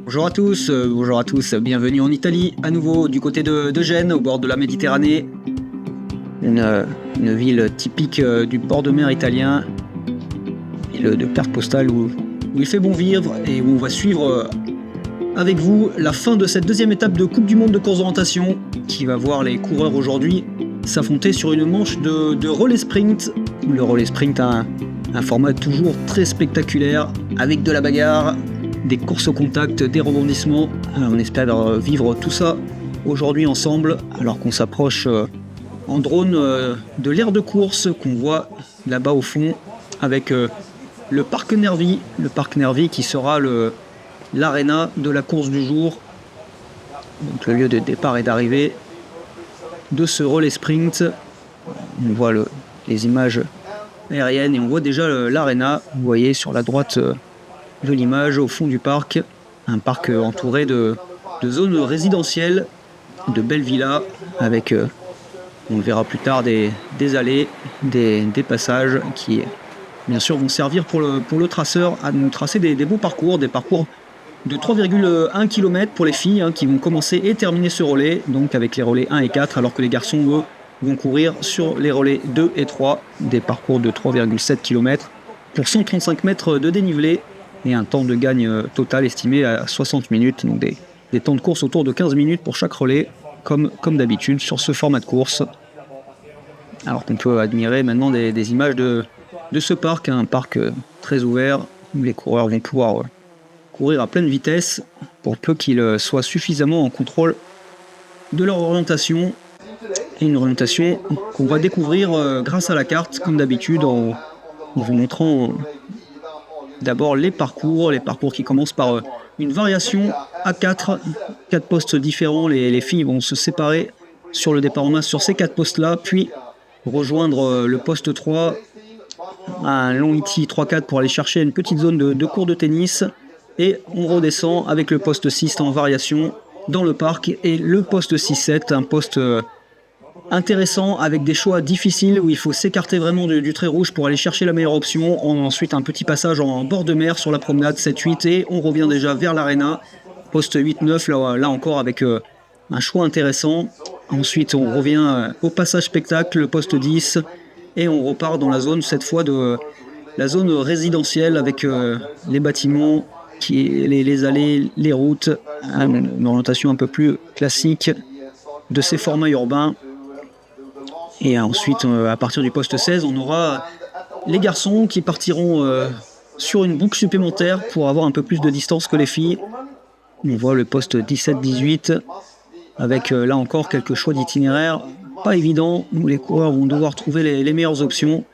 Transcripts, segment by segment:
Bonjour à tous, bienvenue en Italie, à nouveau du côté de Gênes, au bord de la Méditerranée. Une ville typique du port de mer italien, ville de carte postale où il fait bon vivre et où on va suivre avec vous la fin de cette deuxième étape de Coupe du Monde de course d'orientation qui va voir les coureurs aujourd'hui s'affronter sur une manche de relais sprint. Le relais sprint a un format toujours très spectaculaire avec de la bagarre, des courses au contact, des rebondissements. On espère vivre tout ça aujourd'hui ensemble alors qu'on s'approche en drone de l'aire de course qu'on voit là-bas au fond avec le parc Nervi qui sera l'aréna de la course du jour, donc le lieu de départ et d'arrivée de ce relais sprint. On voit les images aériennes et on voit déjà l'aréna. Vous voyez sur la droite de l'image au fond du parc, un parc entouré de zones résidentielles, de belles villas avec, on le verra plus tard, des allées, des passages qui bien sûr vont servir pour le traceur à nous tracer des beaux parcours, des parcours de 3,1 km pour les filles qui vont commencer et terminer ce relais, donc avec les relais 1 et 4, alors que les garçons, eux, vont courir sur les relais 2 et 3, des parcours de 3,7 km pour 135 mètres de dénivelé et un temps de gagne total estimé à 60 minutes, donc des temps de course autour de 15 minutes pour chaque relais, comme d'habitude sur ce format de course. Alors qu'on peut admirer maintenant des images de ce parc, un parc très ouvert, où les coureurs vont pouvoir courir à pleine vitesse pour peu qu'ils soient suffisamment en contrôle de leur orientation. Et une orientation qu'on va découvrir grâce à la carte, comme d'habitude, en vous montrant d'abord les parcours qui commencent par une variation à 4 postes différents. Les filles vont se séparer sur le départ en masse sur ces 4 postes-là, puis rejoindre le poste 3, un long ITI 3-4 pour aller chercher une petite zone de cours de tennis. Et on redescend avec le poste 6 en variation dans le parc et le poste 6-7, un poste intéressant avec des choix difficiles où il faut s'écarter vraiment du trait rouge pour aller chercher la meilleure option. Ensuite un petit passage en bord de mer sur la promenade 7-8 et on revient déjà vers l'aréna, poste 8-9 là encore avec un choix intéressant. Ensuite on revient au passage spectacle, le poste 10 et on repart dans la zone cette fois de la zone résidentielle avec les bâtiments, les allées, les routes, une orientation un peu plus classique de ces formats urbains. Et ensuite, à partir du poste 16, on aura les garçons qui partiront sur une boucle supplémentaire pour avoir un peu plus de distance que les filles. On voit le poste 17-18 avec là encore quelques choix d'itinéraire pas évidents où les coureurs vont devoir trouver les meilleures options.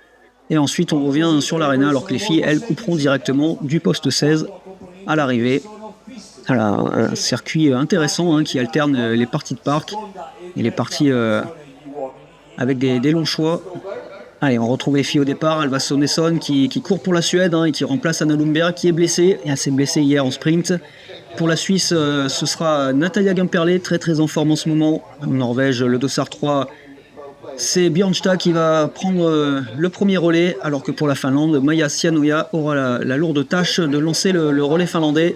Et ensuite, on revient sur l'aréna alors que les filles, elles, couperont directement du poste 16 à l'arrivée. Voilà, un circuit intéressant qui alterne les parties de parc et les parties avec des longs choix. Allez, on retrouve les filles au départ. Alva Sonesson qui court pour la Suède et qui remplace Anna Lundberg qui est blessée. Et elle s'est blessée hier en sprint. Pour la Suisse, ce sera Natalia Gamperlé, très très en forme en ce moment. En Norvège, le dossard 3, c'est Bjørnstad qui va prendre le premier relais, alors que pour la Finlande, Maja Sianoja aura la lourde tâche de lancer le relais finlandais.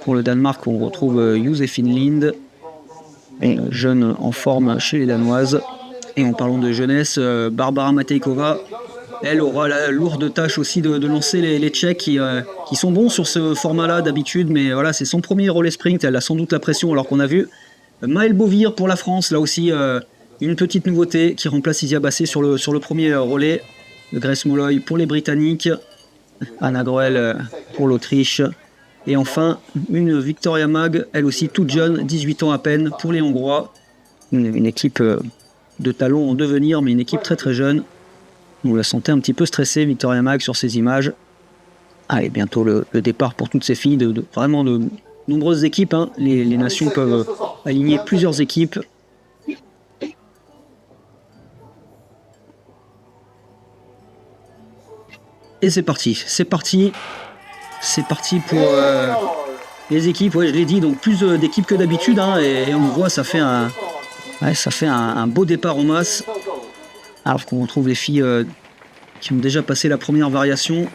Pour le Danemark, on retrouve Joséphine Lind, jeune en forme chez les Danoises. Et en parlant de jeunesse, Barbara Matejkova, elle aura la lourde tâche aussi de lancer les Tchèques qui sont bons sur ce format-là d'habitude, mais voilà, c'est son premier relais sprint, elle a sans doute la pression, alors qu'on a vu Maëlle Bovir pour la France, là aussi une petite nouveauté qui remplace Isia Bassé sur le premier relais, Grace Molloy pour les Britanniques, Anna Groel pour l'Autriche, et enfin une Victoria Mag, elle aussi toute jeune, 18 ans à peine, pour les Hongrois, une équipe de talons en devenir, mais une équipe très très jeune. Vous la sentez un petit peu stressée, Victoria Mag, sur ces images. Allez, bientôt le départ pour toutes ces filles, vraiment de nombreuses équipes. Les nations peuvent aligner plusieurs équipes. Et c'est parti pour les équipes. Ouais, je l'ai dit, donc plus d'équipes que d'habitude, et on voit, ça fait un beau départ en masse. Alors qu'on retrouve les filles qui ont déjà passé la première variation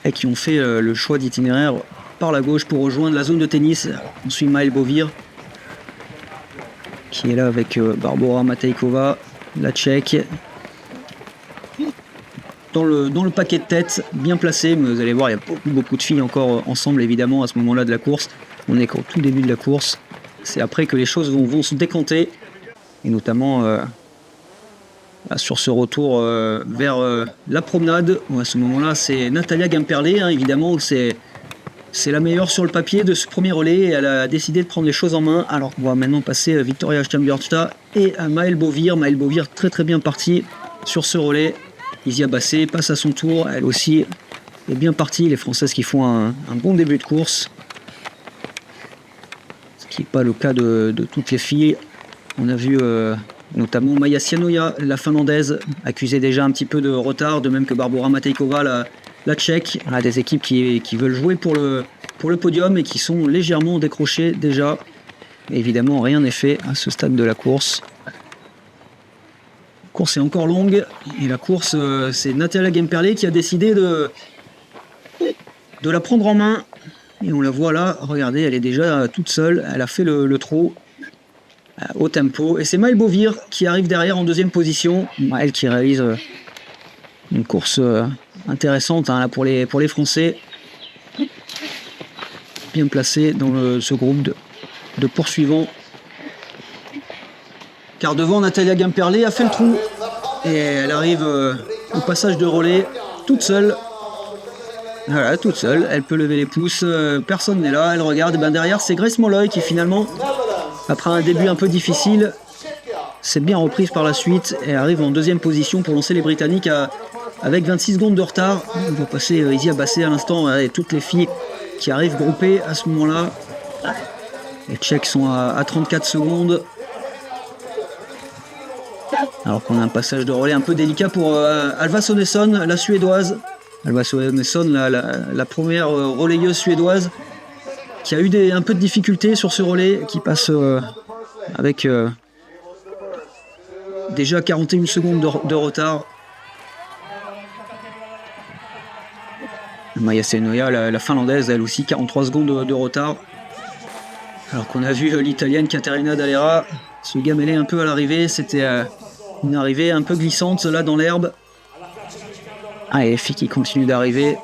et qui ont fait le choix d'itinéraire par la gauche pour rejoindre la zone de tennis. On suit Maëlle Bovir qui est là avec Barbora Matejková, la Tchèque. Dans le paquet de tête, bien placé, mais vous allez voir, il y a beaucoup de filles encore ensemble évidemment à ce moment-là de la course. On est qu'au tout début de la course. C'est après que les choses vont se décanter, et notamment sur ce retour vers la promenade, où à ce moment-là c'est Natalia Gamperlé, hein, évidemment, c'est la meilleure sur le papier de ce premier relais, et elle a décidé de prendre les choses en main, alors qu'on va maintenant passer Victoria Stambjorsta et Maëlle Bovir. Maëlle Bovir très bien partie sur ce relais. Isia Bassé passe à son tour, elle aussi est bien partie, les Françaises qui font un bon début de course, ce qui n'est pas le cas de toutes les filles. On a vu notamment Maja Sianoja, la Finlandaise, accusée déjà un petit peu de retard, de même que Barbora Matejková, la Tchèque. On a des équipes qui veulent jouer pour le podium et qui sont légèrement décrochées déjà. Évidemment, rien n'est fait à ce stade de la course. La course est encore longue, et la course, c'est Natalia Gamperlé qui a décidé de la prendre en main. Et on la voit là, regardez, elle est déjà toute seule, elle a fait le trot au tempo. Et c'est Maëlle Bovir qui arrive derrière en deuxième position. Maëlle qui réalise une course intéressante hein, là, pour les Français. Bien placé dans ce groupe de poursuivants. Car devant, Natalia Gamperlé a fait le trou. Et elle arrive au passage de relais toute seule. Voilà, toute seule. Elle peut lever les pouces. Personne n'est là. Elle regarde. Et ben derrière, c'est Grace Molloy qui finalement, après un début un peu difficile, s'est bien reprise par la suite et arrive en deuxième position pour lancer les Britanniques avec 26 secondes de retard. On va passer Isia Bassé à l'instant et toutes les filles qui arrivent groupées à ce moment-là. Les Tchèques sont à 34 secondes. Alors qu'on a un passage de relais un peu délicat pour Alva Sonesson, la Suédoise. Alva Sonesson, la première relayeuse suédoise, qui a eu un peu de difficultés sur ce relais, qui passe avec déjà 41 secondes de retard. Maja Sianoja, la Finlandaise, elle aussi 43 secondes de retard. Alors qu'on a vu l'Italienne Caterina Dallera se gameler un peu à l'arrivée. C'était une arrivée un peu glissante là dans l'herbe. Ah, et les filles qui continuent d'arriver.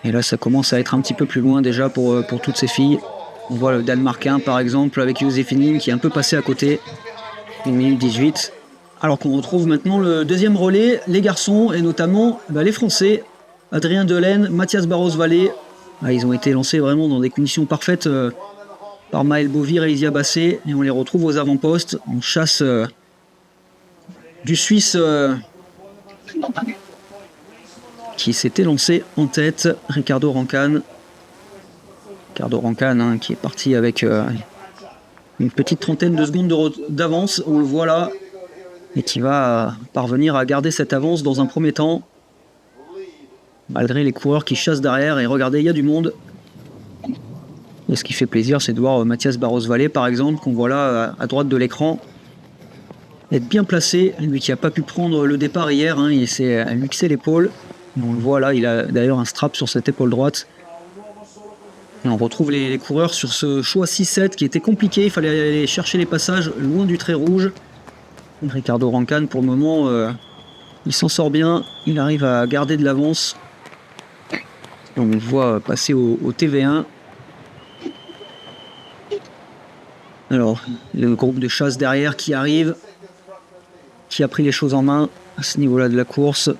Et là, ça commence à être un petit peu plus loin déjà pour toutes ces filles. On voit le Danemarkien par exemple avec Joséphine qui est un peu passé à côté. 1 minute 18. Alors qu'on retrouve maintenant le deuxième relais, les garçons et notamment les Français. Adrien Delaine, Mathias Barros-Vallée. Ah, ils ont été lancés vraiment dans des conditions parfaites par Maëlle Bovir et Isia Bassé. Et on les retrouve aux avant-postes. On chasse du Suisse qui s'était lancé en tête, Ricardo Rancan. Ricardo Rancan hein, qui est parti avec une petite trentaine de secondes d'avance, on le voit là, et qui va parvenir à garder cette avance dans un premier temps, malgré les coureurs qui chassent derrière. Et regardez, il y a du monde. Et ce qui fait plaisir, c'est de voir Mathias Barros-Vallée, par exemple, qu'on voit là à droite de l'écran, être bien placé. Lui qui n'a pas pu prendre le départ hier, hein, il s'est luxé l'épaule. On le voit là, il a d'ailleurs un strap sur cette épaule droite. Et on retrouve les coureurs sur ce choix 6-7 qui était compliqué. Il fallait aller chercher les passages loin du trait rouge. Ricardo Rancan, pour le moment, il s'en sort bien. Il arrive à garder de l'avance. On le voit passer au TV1. Alors, le groupe de chasse derrière qui arrive, qui a pris les choses en main à ce niveau-là de la course.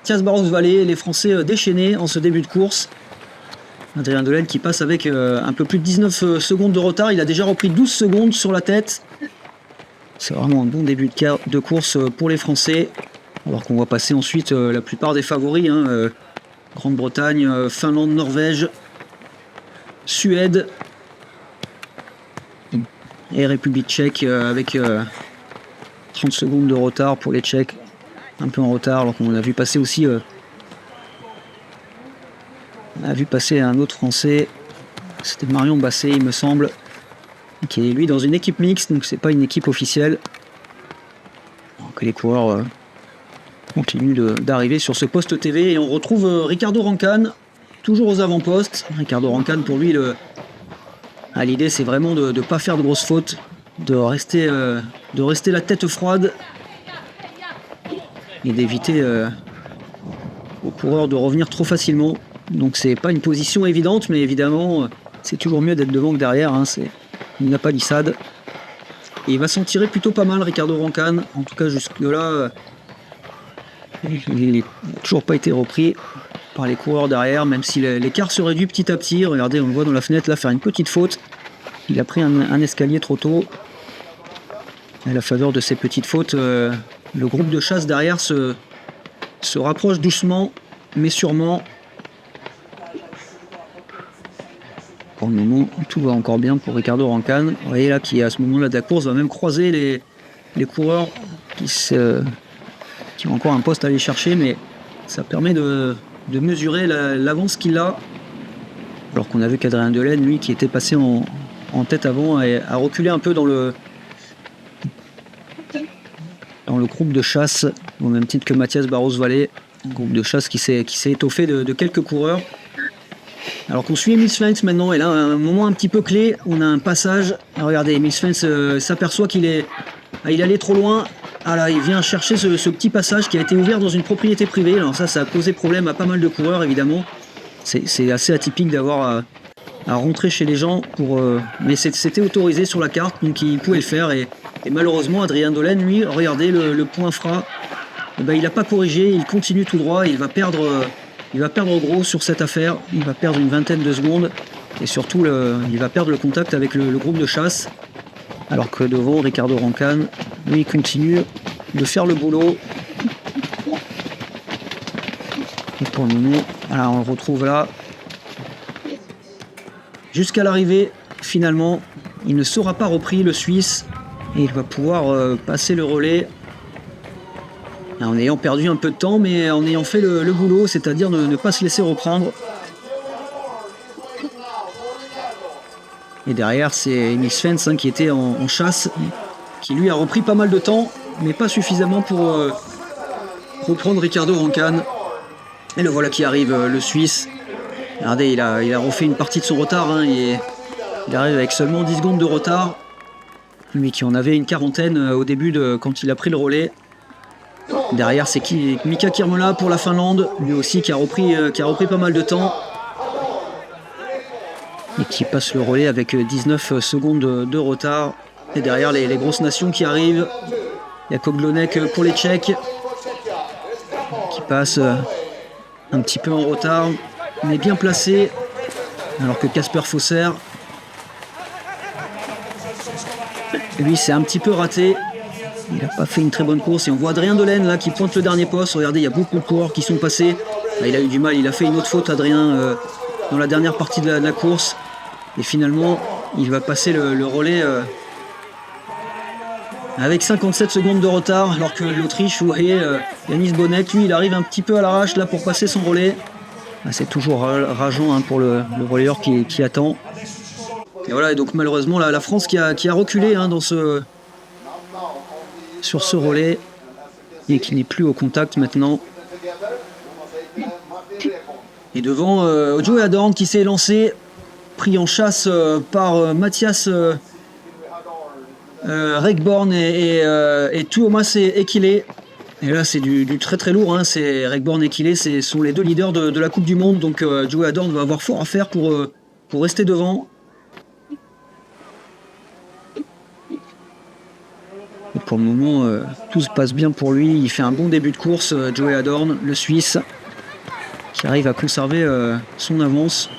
Mathias Barros-Vallée, les Français déchaînés en ce début de course. Adrien Delaine qui passe avec un peu plus de 19 secondes de retard. Il a déjà repris 12 secondes sur la tête. C'est vraiment un bon début de course pour les Français. Alors qu'on voit passer ensuite la plupart des favoris. Hein, Grande-Bretagne, Finlande, Norvège, Suède et République tchèque avec 30 secondes de retard pour les Tchèques. Un peu en retard, alors qu'on a vu passer aussi on a vu passer un autre Français, c'était Marion Bassé il me semble, qui est lui dans une équipe mixte, donc c'est pas une équipe officielle. Donc les coureurs continue d'arriver sur ce poste TV et on retrouve Ricardo Rancan, toujours aux avant-postes. Ricardo Rancan, pour lui, l'idée c'est vraiment de ne pas faire de grosses fautes, de rester la tête froide et d'éviter aux coureurs de revenir trop facilement. Donc c'est pas une position évidente, mais évidemment c'est toujours mieux d'être devant que derrière, hein. C'est une palissade. Et il va s'en tirer plutôt pas mal, Ricardo Rancan. En tout cas jusque-là, il n'a toujours pas été repris par les coureurs derrière, même si l'écart se réduit petit à petit. Regardez, on le voit dans la fenêtre là faire une petite faute. Il a pris un escalier trop tôt. À la faveur de ces petites fautes, le groupe de chasse derrière se rapproche doucement, mais sûrement. Pour le moment, tout va encore bien pour Ricardo Rancan. Vous voyez là qui, à ce moment-là de la course, va même croiser les coureurs qui ont encore un poste à aller chercher, mais ça permet de mesurer l'avance qu'il a. Alors qu'on a vu qu'Adrien Delaine, lui, qui était passé en tête avant, a reculé un peu dans le groupe de chasse, au même titre que Mathias Barros-Vallée, un groupe de chasse qui s'est étoffé de quelques coureurs. Alors qu'on suit Emil Svensson maintenant, et là, un moment un petit peu clé, on a un passage. Alors regardez, Emil Svensson s'aperçoit qu'il allait trop loin. Ah là, il vient chercher ce petit passage qui a été ouvert dans une propriété privée. Alors ça a posé problème à pas mal de coureurs, évidemment. C'est assez atypique d'avoir à rentrer chez les gens, mais c'était autorisé sur la carte, donc il pouvait le faire. Et malheureusement, Adrien Delaine, lui, regardez le point FRA, il n'a pas corrigé, il continue tout droit, il va perdre gros sur cette affaire, il va perdre une vingtaine de secondes, et surtout il va perdre le contact avec le groupe de chasse, alors que devant, Ricardo Rancan, lui, il continue de faire le boulot. Et pour le moment, voilà, on le retrouve là. Jusqu'à l'arrivée, finalement, il ne sera pas repris, le Suisse, et il va pouvoir passer le relais en ayant perdu un peu de temps, mais en ayant fait le boulot, c'est-à-dire ne pas se laisser reprendre. Et derrière, c'est Emil Svensson qui était en chasse, qui lui a repris pas mal de temps, mais pas suffisamment pour reprendre Ricardo Rancan. Et le voilà qui arrive, le Suisse. Regardez, il a refait une partie de son retard, hein, il arrive avec seulement 10 secondes de retard. Lui qui en avait une quarantaine au début quand il a pris le relais. Derrière, c'est Mika Kirmola pour la Finlande, lui aussi qui a repris pas mal de temps. Et qui passe le relais avec 19 secondes de retard. Et derrière, les grosses nations qui arrivent. Il y a Koglonek pour les Tchèques, qui passe un petit peu en retard, mais bien placé. Alors que Casper Fosser, lui, c'est un petit peu raté. Il n'a pas fait une très bonne course. Et on voit Adrien Delaine là qui pointe le dernier poste. Regardez, il y a beaucoup de coureurs qui sont passés. Là, il a eu du mal. Il a fait une autre faute, Adrien, dans la dernière partie de la course. Et finalement, il va passer le relais avec 57 secondes de retard. Alors que l'Autriche, vous voyez, Yanis Bonnet, lui, il arrive un petit peu à l'arrache là pour passer son relais. Ah, c'est toujours rageant, hein, pour le relayeur qui attend. Et voilà, et donc malheureusement, la France qui a reculé, hein, sur ce relais et qui n'est plus au contact maintenant. Et devant, Joey Adorn qui s'est lancé, pris en chasse par Mathias Rekborn et Tuomas Ekile. Et là, c'est du très très lourd, hein. C'est Rekborn et Ekile, ce sont les deux leaders de la Coupe du Monde, donc Joey Adorn va avoir fort à faire pour rester devant. Et pour le moment, tout se passe bien pour lui. Il fait un bon début de course, Joey Adorn, le Suisse, qui arrive à conserver son avance.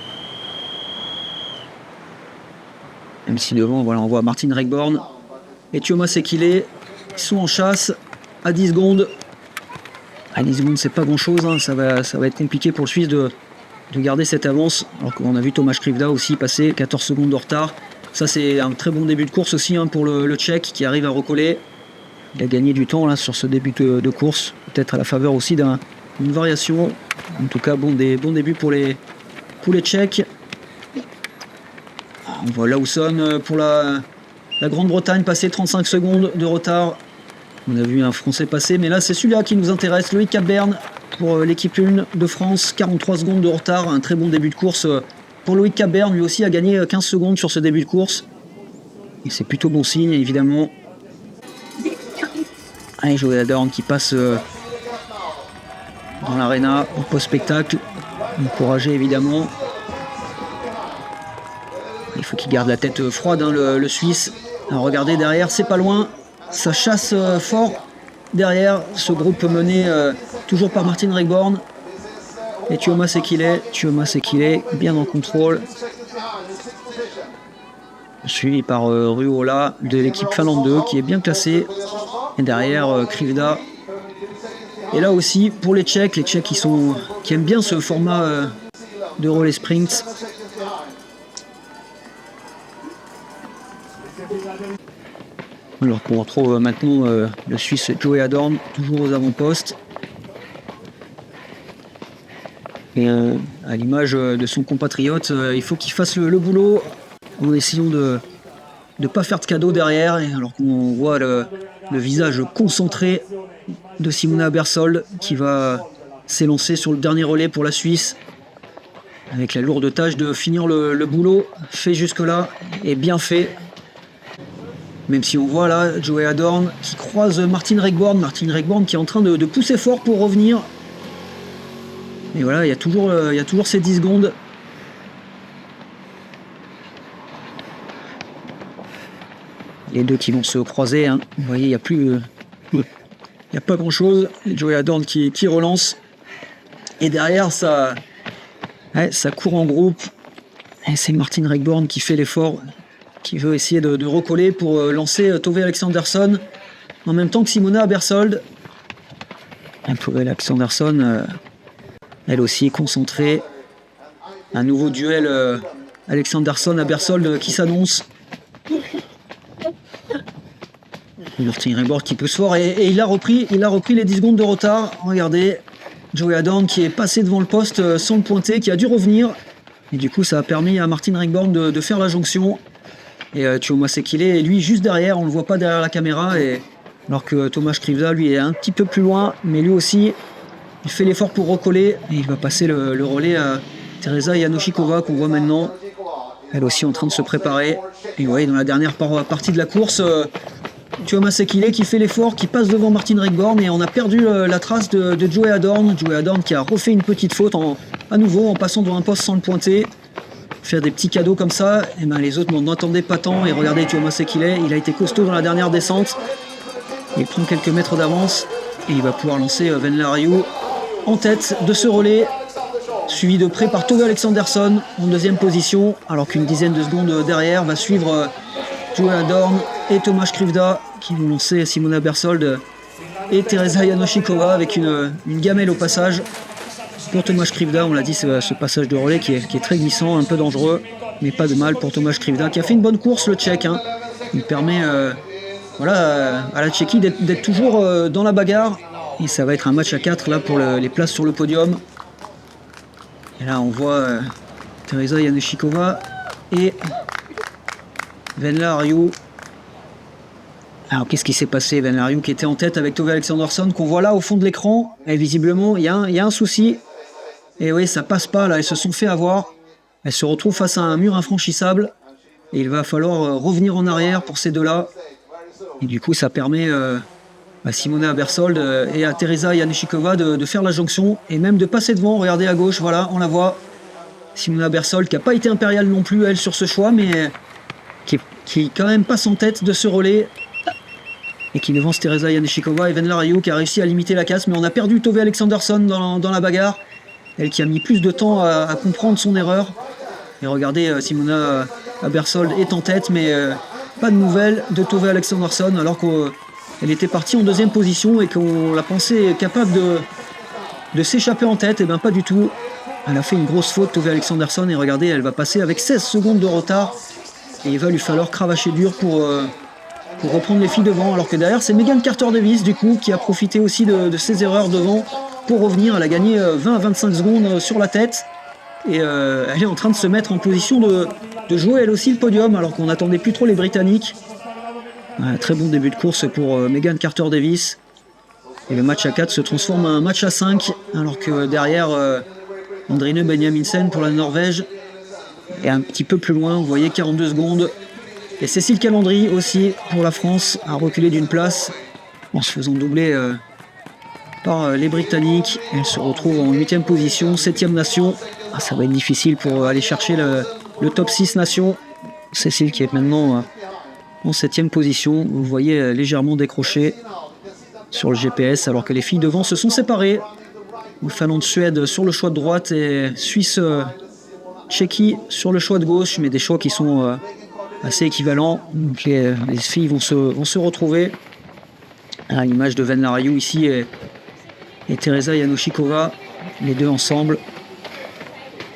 Même si devant, voilà, on voit Martin Rekborn et Tuomas Ekile qui sont en chasse à 10 secondes. À 10 secondes, c'est pas grand-chose, hein. Ça va être compliqué pour le Suisse de garder cette avance. Alors qu'on a vu Thomas Skrivda aussi passer 14 secondes de retard. Ça, c'est un très bon début de course aussi, hein, pour le Tchèque qui arrive à recoller. Il a gagné du temps là sur ce début de course, peut-être à la faveur aussi d'une variation. En tout cas, bon début pour les Tchèques. On voit Lawson pour la Grande-Bretagne passer 35 secondes de retard On a vu un Français passer, mais là c'est celui-là qui nous intéresse, Loïc Capbern pour l'équipe 1 de France, 43 secondes de retard, un très bon début de course pour Loïc Capbern, lui aussi a gagné 15 secondes sur ce début de course. Et c'est plutôt bon signe évidemment. Allez, Joey Adorn qui passe dans l'aréna au post-spectacle, encouragé évidemment. Il faut qu'il garde la tête froide, hein, le Suisse. Alors regardez derrière, c'est pas loin. Ça chasse fort derrière. Ce groupe mené toujours par Martin Regborn. Et Tuomas Sekile, bien en contrôle. Suivi par Ruola de l'équipe Finlande 2 qui est bien classé. Et derrière Krivda. Et là aussi pour les Tchèques qui aiment bien ce format de relais sprint. Alors qu'on retrouve maintenant le Suisse Joey Adorn, toujours aux avant-postes. Et à l'image de son compatriote, il faut qu'il fasse le boulot en essayant de ne pas faire de cadeau derrière. Et alors qu'on voit le visage concentré de Simona Bersold qui va s'élancer sur le dernier relais pour la Suisse. Avec la lourde tâche de finir le boulot fait jusque-là et bien fait. Même si on voit là Joey Adorn qui croise Martin Regborn qui est en train de pousser fort pour revenir. Et voilà, il y a toujours ces 10 secondes. Les deux qui vont se croiser, hein. Vous voyez, il n'y a pas grand chose. Joey Adorn qui relance. Et derrière, ça court en groupe. Et c'est Martin Regborn qui fait l'effort, qui veut essayer de recoller pour lancer Tove Alexandersson en même temps que Simona Bersold. Tove Alexandersson, elle aussi concentrée. Un nouveau duel Alexandersson à Bersold qui s'annonce. Martin Regborn qui pousse fort et il a repris les 10 secondes de retard. Regardez, Joey Adorn qui est passé devant le poste sans le pointer, qui a dû revenir. Et du coup, ça a permis à Martin Regborn de faire la jonction. Et Tuomas Sekile est lui juste derrière, on ne le voit pas derrière la caméra. Alors que Tomáš Krivda, lui, est un petit peu plus loin, mais lui aussi, il fait l'effort pour recoller. Et il va passer le relais à Teresa Janošíková, qu'on voit maintenant. Elle aussi en train de se préparer. Et ouais, dans la dernière partie de la course, Tuomas Sekile qui fait l'effort, qui passe devant Martin Regborn. Et on a perdu la trace de Joey Adorn. Joey Adorn qui a refait une petite faute à nouveau en passant devant un poste sans le pointer. Faire des petits cadeaux comme ça, et ben les autres n'en attendaient pas tant. Et regardez Tuomas Sekile, il a été costaud dans la dernière descente. Il prend quelques mètres d'avance et il va pouvoir lancer Venla Riou en tête de ce relais, suivi de près par Tove Alexandersson en deuxième position, alors qu'une dizaine de secondes derrière va suivre Joey Adorn et Tomáš Krivda qui vont lancer Simona Bersold et Teresa Janošíková avec une gamelle au passage. Pour Tomáš Krivda, on l'a dit, c'est ce passage de relais qui est très glissant, un peu dangereux, mais pas de mal pour Tomáš Krivda, qui a fait une bonne course, le Tchèque. Hein. Il permet à la Tchéquie d'être toujours dans la bagarre. Et ça va être un match à 4 là, pour les places sur le podium. Et là, on voit Teresa Janošíková et Venla Riou. Alors, qu'est-ce qui s'est passé? Venla Riou qui était en tête avec Tove Alexandersson, qu'on voit là au fond de l'écran. Et visiblement, il y a un souci. Et oui, ça passe pas, là, elles se sont fait avoir. Elles se retrouvent face à un mur infranchissable. Et il va falloir revenir en arrière pour ces deux-là. Et du coup, ça permet à Simona Bersold et à Teresa Janošíková de faire la jonction. Et même de passer devant, regardez à gauche, voilà, on la voit. Simona Bersold qui n'a pas été impériale non plus, elle, sur ce choix, mais qui quand même passe en tête de ce relais. Et qui devance Teresa Janošíková et Venla Riou qui a réussi à limiter la casse. Mais on a perdu Tove Alexandersson dans la bagarre. Elle qui a mis plus de temps à comprendre son erreur. Et regardez, Simona Bersold est en tête, mais pas de nouvelles de Tove Alexandersson, alors qu'elle était partie en deuxième position et qu'on la pensait capable de s'échapper en tête. Et bien pas du tout. Elle a fait une grosse faute, Tove Alexandersson, et regardez, elle va passer avec 16 secondes de retard. Et il va lui falloir cravacher dur pour reprendre les filles devant, alors que derrière c'est Megan Carter-Davies du coup qui a profité aussi de ses erreurs devant pour revenir. Elle a gagné 20 à 25 secondes sur la tête et elle est en train de se mettre en position de jouer elle aussi le podium, alors qu'on n'attendait plus trop les Britanniques. Un très bon début de course pour Megan Carter-Davis. Et le match à 4 se transforme en un match à 5, alors que derrière, Andrine Benjaminsen pour la Norvège est un petit peu plus loin, vous voyez, 42 secondes. Et Cécile Calandry aussi pour la France a reculé d'une place en se faisant doubler par les Britanniques. Elle se retrouve en 8e position, 7e nation. Ça va être difficile pour aller chercher le top 6 nation. Cécile qui est maintenant en 7e position, vous voyez légèrement décroché sur le GPS, alors que les filles devant se sont séparées. Finlande-Suède sur le choix de droite et Suisse-Tchéquie sur le choix de gauche, mais des choix qui sont assez équivalents. Donc les filles vont se retrouver. À l'image de Venla Riou ici et Teresa Janošíková, les deux ensemble.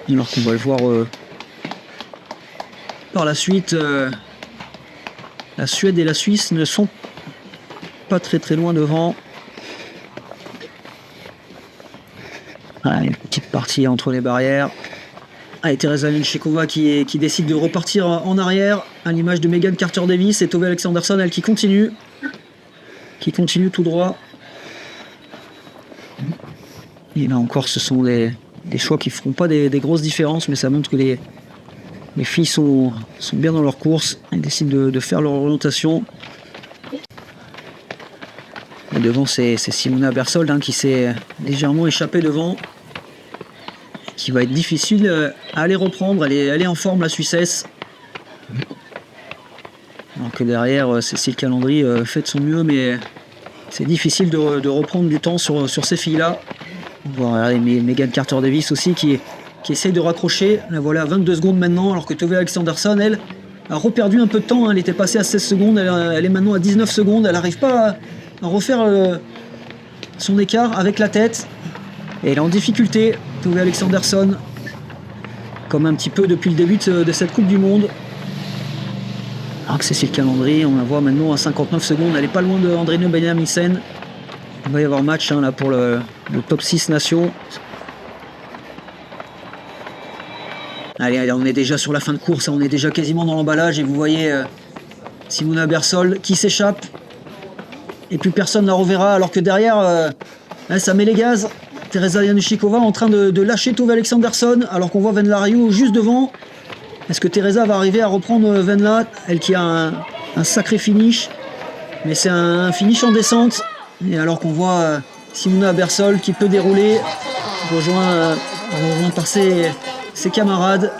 Alors qu'on va le voir par la suite. La Suède et la Suisse ne sont pas très loin devant. Une petite partie entre les barrières. Et Teresa Janošíková qui décide de repartir en arrière, à l'image de Megan Carter-Davis et Tove Alexandersson, elle qui continue tout droit. Et là encore, ce sont des choix qui ne feront pas des grosses différences, mais ça montre que les filles sont bien dans leur course. Elles décident de faire leur orientation. Et devant, c'est Simona Bersold qui s'est légèrement échappée devant. Qui va être difficile à aller reprendre. Elle est en forme, la Suissesse. Alors que derrière, Cécile Calandry fait de son mieux, mais c'est difficile de reprendre du temps sur ces filles-là. On va regarder Megan Carter-Davis aussi qui essaye de raccrocher. La voilà à 22 secondes maintenant, alors que Tove Alexandersson, elle, a reperdu un peu de temps. Elle était passée à 16 secondes, elle est maintenant à 19 secondes. Elle n'arrive pas à refaire son écart avec la tête. Et elle est en difficulté, Tove Alexandersson, comme un petit peu depuis le début de cette Coupe du Monde. Alors que Cécile Calandry, on la voit maintenant à 59 secondes, elle n'est pas loin de Andrine Benjaminsen. Il va y avoir match là, pour le top 6 nation. Allez, on est déjà sur la fin de course, on est déjà quasiment dans l'emballage et vous voyez Simona Bersold qui s'échappe et plus personne la reverra, alors que derrière ça met les gaz. Teresa Janošíková en train de lâcher Tove Alexandersson, alors qu'on voit Venla Riou juste devant. Est-ce que Teresa va arriver à reprendre Venla, elle qui a un sacré finish, mais c'est un finish en descente. Et alors qu'on voit Simona Bersold qui peut dérouler, rejoint par ses camarades.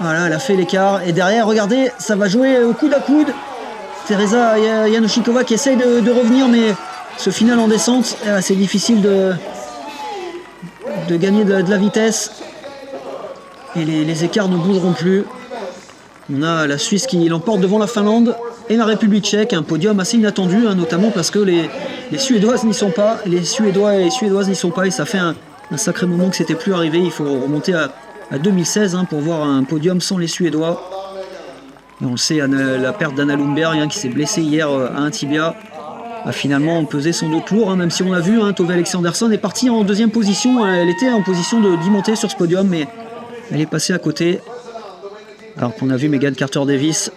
Voilà, elle a fait l'écart. Et derrière, regardez, ça va jouer au coude à coude. Teresa Janošíková qui essaye de revenir, mais ce final en descente, c'est difficile de gagner de la vitesse. Et les écarts ne bougeront plus. On a la Suisse qui l'emporte devant la Finlande et la République tchèque, un podium assez inattendu, notamment parce que les Suédoises n'y sont pas, les Suédois et les Suédoises n'y sont pas, et ça fait un sacré moment que c'était plus arrivé. Il faut remonter à 2016 pour voir un podium sans les Suédois. Et on le sait, la perte d'Anna Lundberg qui s'est blessée hier à un tibia a finalement pesé son doute lourd, même si on l'a vu, Tove Alexandersson est partie en 2e position, elle était en position d'y monter sur ce podium, mais elle est passée à côté. Alors qu'on a vu Megan Carter-Davis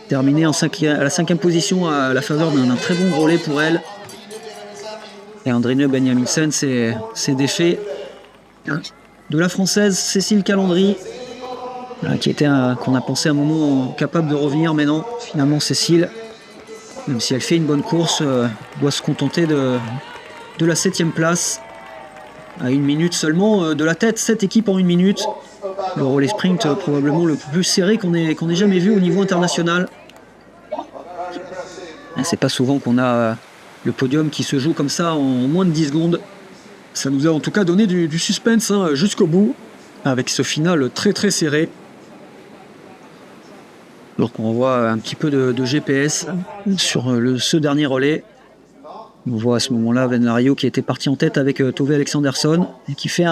terminer à la 5e position à la faveur d'un très bon relais pour elle. Et Andrine Benjaminsen s'est défait de la Française Cécile Calandry, qui était qu'on a pensé à un moment capable de revenir, mais non, finalement Cécile, même si elle fait une bonne course, doit se contenter de la 7e place, à 1 minute seulement de la tête, 7 équipes en 1 minute. Le relais sprint probablement le plus serré qu'on ait jamais vu au niveau international. C'est pas souvent qu'on a le podium qui se joue comme ça en moins de 10 secondes. Ça nous a en tout cas donné du suspense jusqu'au bout, avec ce final très serré. Alors qu'on voit un petit peu de GPS sur ce dernier relais. On voit à ce moment-là Venla Riou qui était parti en tête avec Tove Alexandersson et qui fait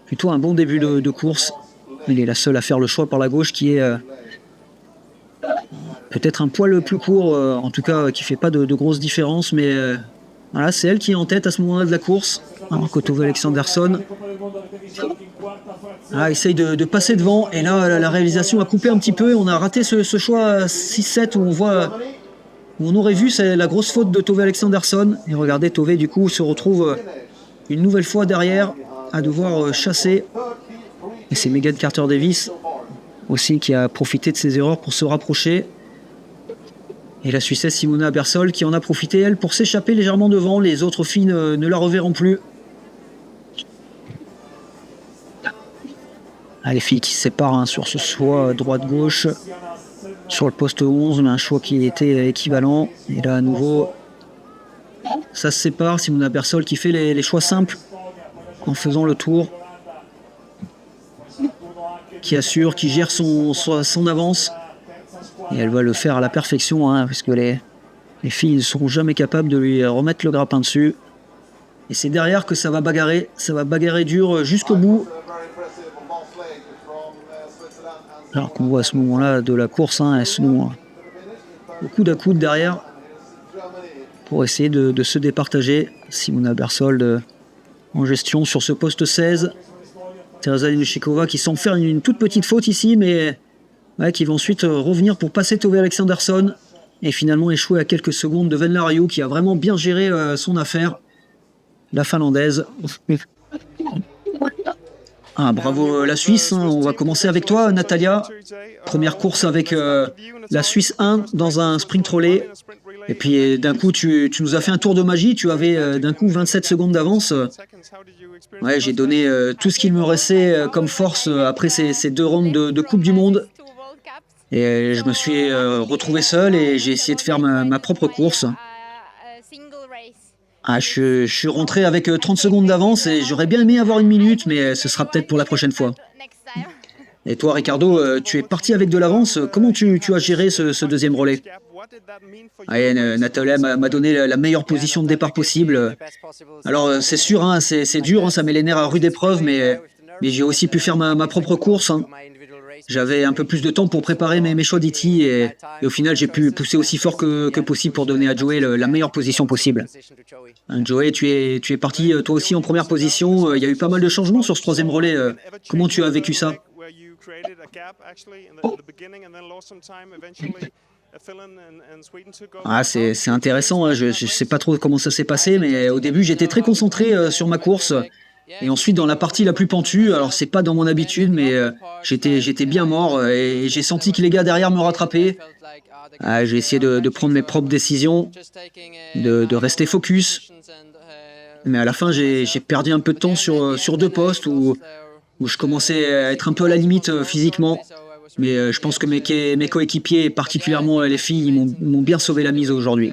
plutôt un bon début de course. Il est la seule à faire le choix par la gauche qui est peut-être un poil plus court, en tout cas qui ne fait pas de grosses différences, mais voilà, c'est elle qui est en tête à ce moment-là de la course, alors que Tove Alexandersson essaye de passer devant, et là la réalisation a coupé un petit peu, on a raté ce choix 6-7 où on voit où on aurait vu c'est la grosse faute de Tove Alexandersson. Et regardez, Tove du coup se retrouve une nouvelle fois derrière à devoir chasser. Et c'est Megan Carter-Davis aussi qui a profité de ses erreurs pour se rapprocher. Et la Suissesse Simona Bersol qui en a profité, elle, pour s'échapper légèrement devant. Les autres filles ne la reverront plus. Ah, les filles qui se séparent sur ce choix droite-gauche. Sur le poste 11, mais un choix qui était équivalent. Et là, à nouveau, ça se sépare. Simona Bersol qui fait les choix simples en faisant le tour. Qui assure, qui gère son avance. Et elle va le faire à la perfection, parce que les filles ne seront jamais capables de lui remettre le grappin dessus. Et c'est derrière que ça va bagarrer dur jusqu'au bout. Alors qu'on voit à ce moment-là de la course, elles sont au coude à coude derrière pour essayer de se départager. Simona Bersol en gestion sur ce poste 16. Teresa Linichikova qui semble faire une toute petite faute ici, mais qui va ensuite revenir pour passer Tove Alexandersson et finalement échouer à quelques secondes de Venla Riou qui a vraiment bien géré son affaire, la Finlandaise. Bravo la Suisse, on va commencer avec toi Natalia. Première course avec la Suisse 1 dans un sprint relais. Et puis d'un coup tu nous as fait un tour de magie, tu avais d'un coup 27 secondes d'avance. J'ai donné tout ce qu'il me restait comme force après ces 2 rounds de Coupe du Monde. Et je me suis retrouvé seul et j'ai essayé de faire ma propre course. Je suis rentré avec 30 secondes d'avance et j'aurais bien aimé avoir 1 minute, mais ce sera peut-être pour la prochaine fois. Et toi, Ricardo, tu es parti avec de l'avance. Comment tu as géré ce deuxième relais ? Natalia m'a donné la meilleure position de départ possible. Alors, c'est sûr, c'est dur, ça met les nerfs à rude épreuve, mais j'ai aussi pu faire ma propre course. J'avais un peu plus de temps pour préparer mes choix d'IT et au final j'ai pu pousser aussi fort que possible pour donner à Joey la meilleure position possible. Joey, tu es parti toi aussi en première position, il y a eu pas mal de changements sur ce 3e relais, comment tu as vécu ça ? C'est intéressant, je ne sais pas trop comment ça s'est passé, mais au début j'étais très concentré sur ma course. Et ensuite dans la partie la plus pentue, alors c'est pas dans mon habitude, mais j'étais bien mort et j'ai senti que les gars derrière me rattrapaient. J'ai essayé de prendre mes propres décisions, de rester focus. Mais à la fin j'ai perdu un peu de temps sur 2 postes où je commençais à être un peu à la limite physiquement. Mais je pense que mes coéquipiers, particulièrement les filles, ils m'ont bien sauvé la mise aujourd'hui.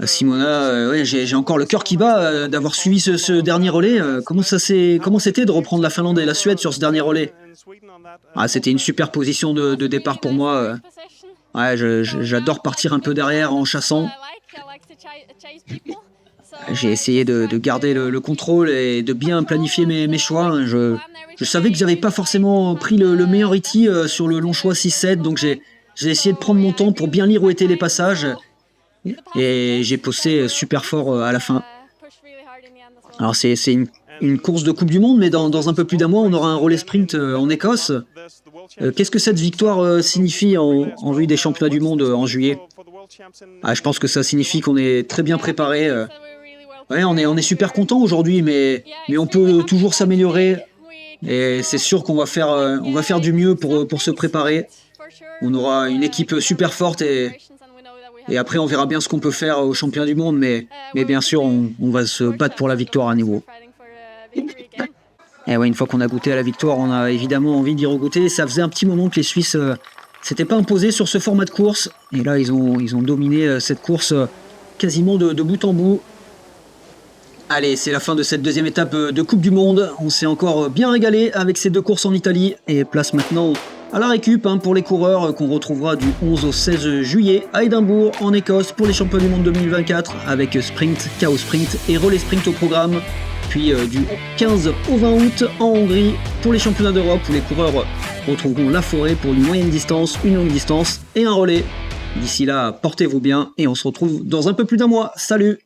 Simona, j'ai encore le cœur qui bat d'avoir suivi ce dernier relais. Comment c'était de reprendre la Finlande et la Suède sur ce dernier relais ? C'était une super position de départ pour moi. J'adore partir un peu derrière en chassant. J'ai essayé de garder le contrôle et de bien planifier mes choix. Je savais que j'avais pas forcément pris le meilleur IT sur le long choix 6-7, donc j'ai essayé de prendre mon temps pour bien lire où étaient les passages. Et j'ai posté super fort à la fin. Alors c'est une course de Coupe du Monde, mais dans un peu plus d'1 mois, on aura un relais sprint en Écosse. Qu'est-ce que cette victoire signifie en vue des championnats du monde en juillet ? Je pense que ça signifie qu'on est très bien préparé. On est super content aujourd'hui, mais on peut toujours s'améliorer. Et c'est sûr qu'on va faire du mieux pour se préparer. On aura une équipe super forte et après on verra bien ce qu'on peut faire aux championnats du monde, mais bien sûr on va se battre pour la victoire à nouveau. Et une fois qu'on a goûté à la victoire, on a évidemment envie d'y regoûter. Ça faisait un petit moment que les Suisses s'étaient pas imposés sur ce format de course, et là ils ont dominé cette course quasiment de bout en bout. Allez, c'est la fin de cette 2e étape de Coupe du Monde. On s'est encore bien régalé avec ces 2 courses en Italie, et place maintenant à la récup pour les coureurs qu'on retrouvera du 11 au 16 juillet à Édimbourg en Écosse pour les championnats du monde 2024 avec sprint, chaos sprint et relais sprint au programme. Puis du 15 au 20 août en Hongrie pour les championnats d'Europe où les coureurs retrouveront la forêt pour une moyenne distance, une longue distance et un relais. D'ici là, portez-vous bien et on se retrouve dans un peu plus d'1 mois. Salut!